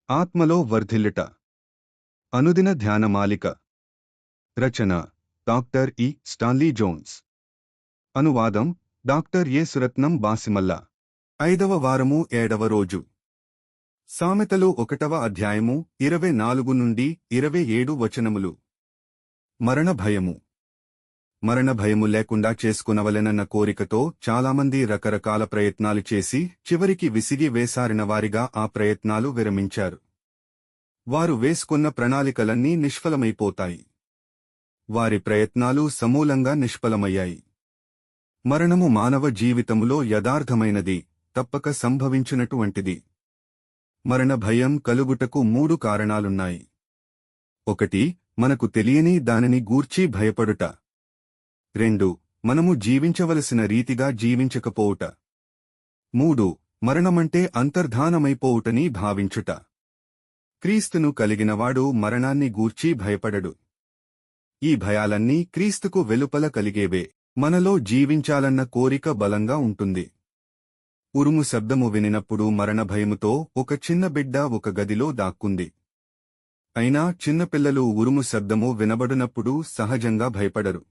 ఆత్మలో వర్ధిల్లుట. అనుదిన ధ్యానమాలిక. రచన డాక్టర్ ఇ. Stanley Jones. అనువాదం డాక్టర్ ఎ. సురత్నం బాసిమల్ల. 5వ వారము 7వ రోజు. సామెతలు 1వ అధ్యాయము 24 నుండి 27 వచనములు. మరణ భయము. మరణ భయము లేకుండా చేసుకునవలెనన్న కోరికతో చాలామంది రకరకాల ప్రయత్నాలు చేసి చివరికి విసిగి వేసారిన వారిగా ఆ ప్రయత్నాలు విరమించారు. వారు వేసుకున్న ప్రణాళికలన్నీ నిష్ఫలమైపోతాయి. వారి ప్రయత్నాలు సమూలంగా నిష్ఫలమయ్యాయి. మరణము మానవ జీవితములో యథార్థమైనది, తప్పక సంభవించునటువంటిది. మరణ భయం కలుగుటకు 3 కారణాలున్నాయి. 1. మనకు తెలియని దానిని గూర్చి భయపడుట. 2. మనము జీవించవలసిన రీతిగా జీవించకపోవుట. 3. మరణమంటే అంతర్ధానమైపోవుటని భావించుట. క్రీస్తును కలిగినవాడు మరణాన్ని గూర్చి భయపడడు. ఈ భయాలన్నీ క్రీస్తుకు వెలుపల కలిగేవే. మనలో జీవించాలన్న కోరిక బలంగా ఉంటుంది. ఉరుము శబ్దము వినినప్పుడు మరణ భయముతో ఒక చిన్న బిడ్డ ఒక గదిలో దాక్కుంది. అయినా చిన్నపిల్లలు ఉరుము శబ్దము వినబడినప్పుడు సహజంగా భయపడరు.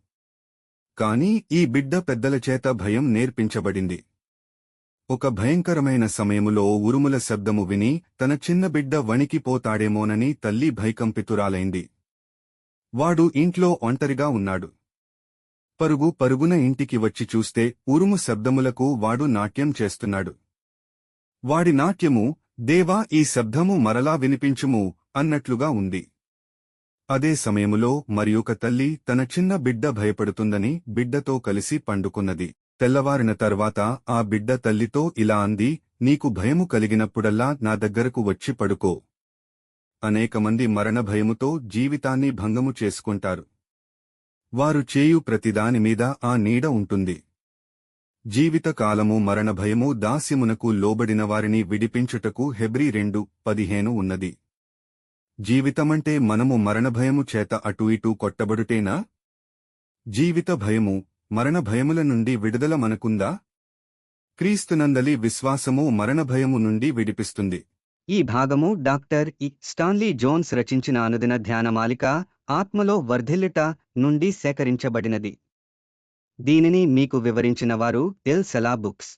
కాని ఈ బిడ్డ పెద్దల చేత భయం నేర్పించబడింది. ఒక భయంకరమైన సమయములో ఉరుముల శబ్దము విని తన చిన్న బిడ్డ వణికిపోతాడేమోనని తల్లి భయకంపితురాలైంది. వాడు ఇంట్లో ఒంటరిగా ఉన్నాడు. పరుగున ఇంటికి వచ్చి చూస్తే ఉరుము శబ్దములకు వాడు నాట్యం చేస్తున్నాడు. వాడి నాట్యము, దేవా ఈ శబ్దము మరలా వినిపించుము అన్నట్లుగా ఉంది. అదే సమయములో మరియొక తల్లి తన చిన్న బిడ్డ భయపడుతుందని బిడ్డతో కలిసి పండుకున్నది. తెల్లవారిన తర్వాత ఆ బిడ్డ తల్లితో ఇలా అంది, నీకు భయము కలిగినప్పుడల్లా నా దగ్గరకు వచ్చి పడుకో. అనేకమంది మరణ భయముతో జీవితాన్ని భంగము చేసుకుంటారు. వారు చేయు ప్రతిదానిమీద ఆ నీడ ఉంటుంది. జీవితకాలము మరణ భయము దాస్యమునకు లోబడిన వారిని విడిపించుటకు హెబ్రీ 2:15 ఉన్నది. జీవితమంటే మనము మరణభయము చేత అటు ఇటూ కొట్టబడుటేనా? జీవిత భయము, మరణ భయముల నుండి విడుదల మనకుందా? క్రీస్తునందలి విశ్వాసము మరణభయము నుండి విడిపిస్తుంది. ఈ భాగము డాక్టర్ ఇ. స్టాన్లీ జోన్స్ రచించిన అనుదిన ధ్యానమాలిక ఆత్మలో వర్ధిల్లుట నుండి సేకరించబడినది. దీనిని మీకు వివరించిన వారు ఎల్. సెలా బుక్స్.